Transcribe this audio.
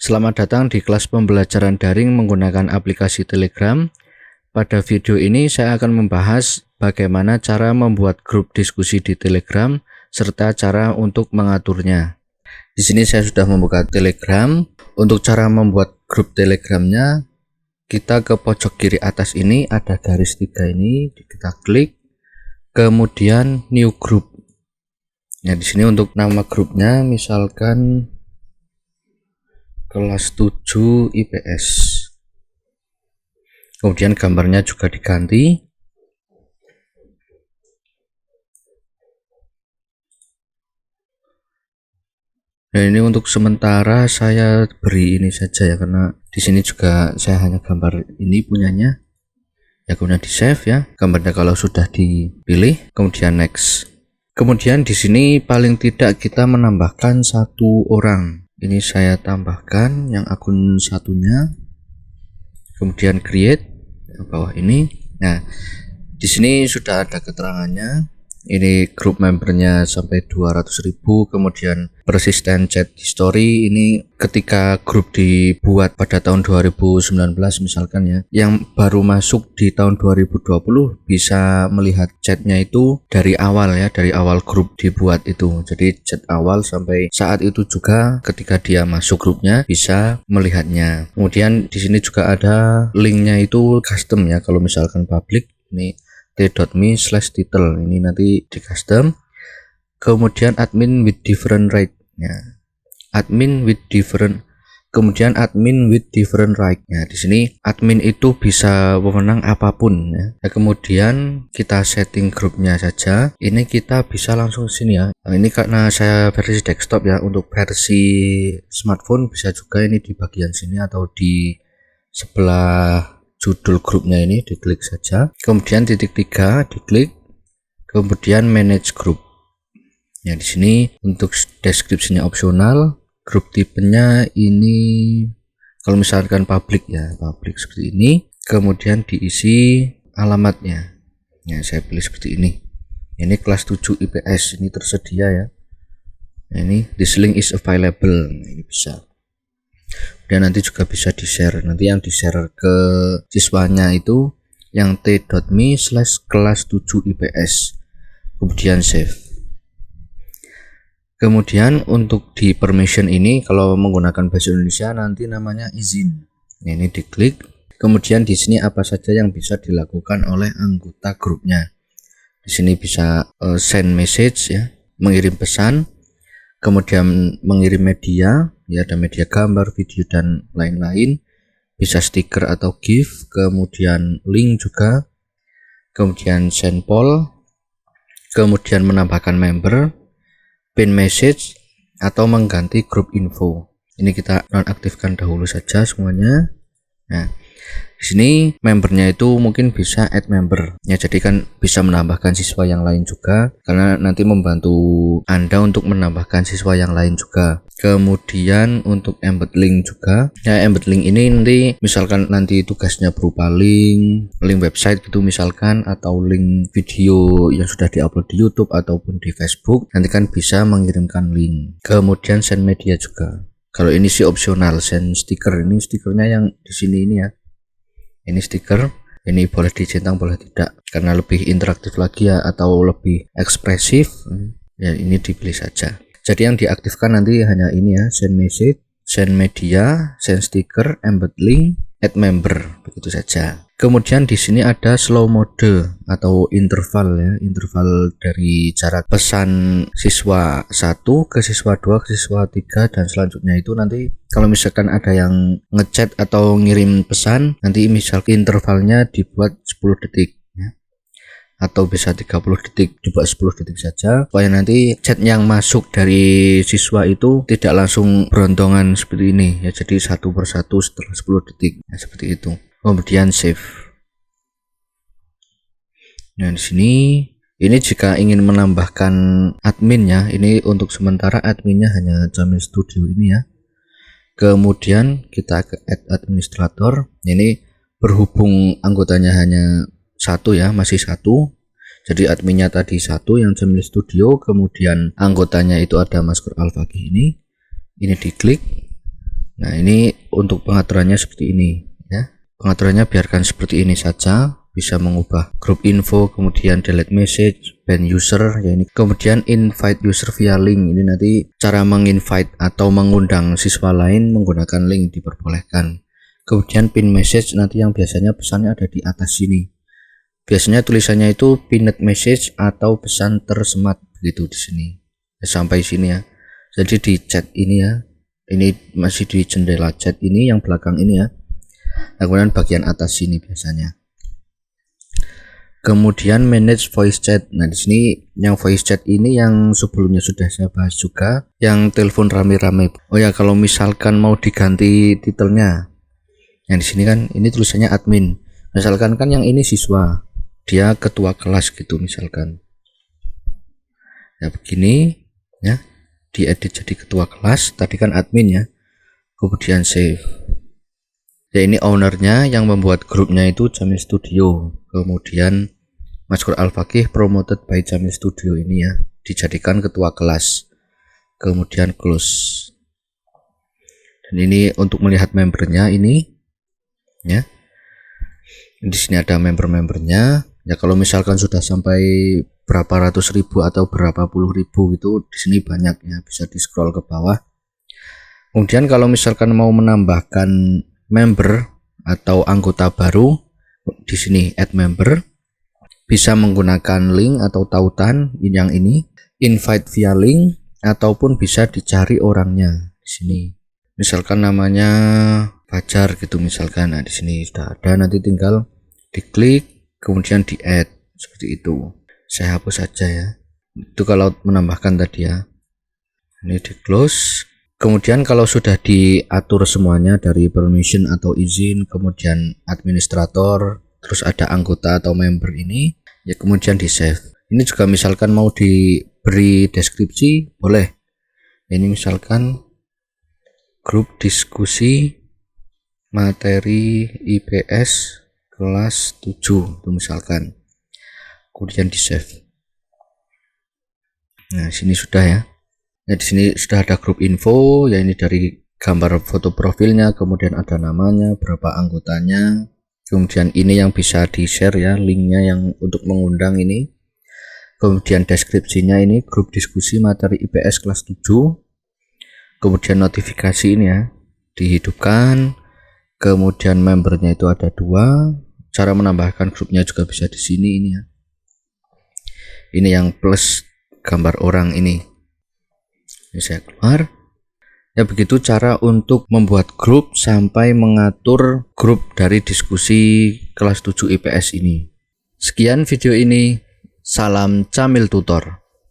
Selamat datang di kelas pembelajaran daring menggunakan aplikasi Telegram. Pada video ini saya akan membahas bagaimana cara membuat grup diskusi di Telegram serta cara untuk mengaturnya. Di sini saya sudah membuka Telegram. Untuk cara membuat grup Telegramnya, kita ke pojok kiri atas ini ada garis 3 ini, kita klik, kemudian new group. Nah, di sini untuk nama grupnya misalkan kelas 7 IPS. Kemudian gambarnya juga diganti. Nah, ini untuk sementara saya beri ini saja ya, karena di sini juga saya hanya gambar ini punyanya. Ya, kemudian di save ya gambarnya kalau sudah dipilih, kemudian next. Kemudian di sini paling tidak kita menambahkan 1 orang. Ini saya tambahkan yang akun satunya, kemudian create yang bawah ini. Nah, di sini sudah ada keterangannya. Ini grup membernya sampai 200.000, kemudian persistent chat history. Ini ketika grup dibuat pada tahun 2019 misalkan ya, yang baru masuk di tahun 2020 bisa melihat chatnya itu dari awal ya, dari awal grup dibuat itu. Jadi chat awal sampai saat itu juga ketika dia masuk grupnya bisa melihatnya. Kemudian di sini juga ada linknya itu custom ya, kalau misalkan public ini t.me/title ini nanti di custom. Kemudian admin with different right ya, kemudian admin with different right ya. Di sini admin itu bisa wewenang apapun ya. Nah, kemudian kita setting grupnya saja. Ini kita bisa langsung sini ya. Nah, ini karena saya versi desktop ya. Untuk versi smartphone bisa juga ini di bagian sini atau di sebelah judul grupnya ini, diklik saja, kemudian titik 3 diklik, kemudian manage group. Ya, di sini untuk deskripsinya opsional, grup tipenya ini kalau misalkan public ya, public seperti ini, kemudian diisi alamatnya. Ya, saya pilih seperti ini. Ini kelas 7 IPS, ini tersedia ya. Nah, ini this link is available. Nah, ini bisa. Dan nanti juga bisa di-share. Nanti yang di-share ke siswanya itu yang t.me/kelas7ips. Kemudian save. Kemudian untuk di permission ini kalau menggunakan bahasa Indonesia nanti namanya izin. Nah, ini diklik. Kemudian di sini apa saja yang bisa dilakukan oleh anggota grupnya. Di sini bisa send message ya, mengirim pesan. Kemudian mengirim media, ya ada media gambar, video dan lain-lain. Bisa stiker atau GIF, kemudian link juga. Kemudian send poll, kemudian menambahkan member, pin message atau mengganti grup info. Ini kita nonaktifkan dahulu saja semuanya. Nah, di sini membernya itu mungkin bisa add member ya, jadi kan bisa menambahkan siswa yang lain juga, karena nanti membantu Anda untuk menambahkan siswa yang lain juga. Kemudian untuk embed link juga ya, embed link ini nanti misalkan nanti tugasnya berupa link website gitu misalkan, atau link video yang sudah diupload di YouTube ataupun di Facebook, nanti kan bisa mengirimkan link. Kemudian send media juga. Kalau ini sih opsional. Send stiker, ini stikernya yang di sini ini ya. Ini stiker, ini boleh dicentang boleh tidak, karena lebih interaktif lagi ya, atau lebih ekspresif ya, ini dipilih saja. Jadi yang diaktifkan nanti hanya ini ya, send message, send media, send stiker, embed link, add member, begitu saja. Kemudian di sini ada slow mode atau interval ya, interval dari jarak pesan siswa 1 ke siswa 2 ke siswa 3 dan selanjutnya itu nanti kalau misalkan ada yang ngechat atau ngirim pesan, nanti misalkan intervalnya dibuat 10 detik ya, atau bisa 30 detik, dibuat 10 detik saja supaya nanti chat yang masuk dari siswa itu tidak langsung berontongan seperti ini ya, jadi satu persatu setelah 10 detik ya, seperti itu. Kemudian save. Nah, di sini ini jika ingin menambahkan adminnya, ini untuk sementara adminnya hanya Jamil Studio ini ya. Kemudian kita ke add administrator. Ini berhubung anggotanya hanya 1 ya, masih 1. Jadi adminnya tadi satu yang Jamil Studio, kemudian anggotanya itu ada Mazkur Al-Faqih ini diklik. Nah, ini untuk pengaturannya seperti ini ya. Pengaturannya biarkan seperti ini saja, bisa mengubah grup info, kemudian delete message, ban user ya ini, kemudian invite user via link. Ini nanti cara menginvite atau mengundang siswa lain menggunakan link diperbolehkan. Kemudian pin message nanti yang biasanya pesannya ada di atas sini. Biasanya tulisannya itu pinned message atau pesan tersemat begitu di sini. Ya, sampai sini ya. Jadi di chat ini ya. Ini masih di jendela chat ini yang belakang ini ya. Nah, kemudian bagian atas sini biasanya. Kemudian manage voice chat. Nah, di sini yang voice chat ini yang sebelumnya sudah saya bahas juga, yang telepon rame-rame. Oh ya, kalau misalkan mau diganti titelnya. Yang di sini kan ini tulisannya admin. Misalkan kan yang ini siswa, dia ketua kelas gitu misalkan. Ya begini ya, diedit jadi ketua kelas, tadi kan admin ya. Kemudian save. Ya ini ownernya yang membuat grupnya itu Jamil Studio. Kemudian Mazkur Al-Faqih promoted by Jamil Studio ini ya, dijadikan ketua kelas. Kemudian close. Dan ini untuk melihat membernya ini ya. Di sini ada member-membernya. Ya kalau misalkan sudah sampai berapa ratus ribu atau berapa puluh ribu itu di sini banyak ya, bisa di scroll ke bawah. Kemudian kalau misalkan mau menambahkan member atau anggota baru, di sini add member, bisa menggunakan link atau tautan yang ini, invite via link, ataupun bisa dicari orangnya di sini. Misalkan namanya Fajar gitu misalkan. Nah, di sini sudah ada, nanti tinggal diklik kemudian di add seperti itu. Saya hapus saja ya. Itu kalau menambahkan tadi ya. Ini di close. Kemudian kalau sudah diatur semuanya dari permission atau izin, kemudian administrator, terus ada anggota atau member ini, ya kemudian di save. Ini juga misalkan mau diberi deskripsi boleh. Ini misalkan grup diskusi materi IPS kelas 7 itu misalkan. Kemudian di save. Nah, sini sudah ya. Nah, di sini sudah ada grup info, ya ini dari gambar foto profilnya, kemudian ada namanya, berapa anggotanya. Kemudian ini yang bisa di-share ya, linknya yang untuk mengundang ini. Kemudian deskripsinya ini grup diskusi materi IPS kelas 7. Kemudian notifikasi ini ya, dihidupkan. Kemudian membernya itu ada 2. Cara menambahkan grupnya juga bisa di sini ini ya. Ini yang plus gambar orang ini. Ini saya keluar. Ya begitu cara untuk membuat grup sampai mengatur grup dari diskusi kelas 7 IPS ini. Sekian video ini. Salam Jamil Tutor.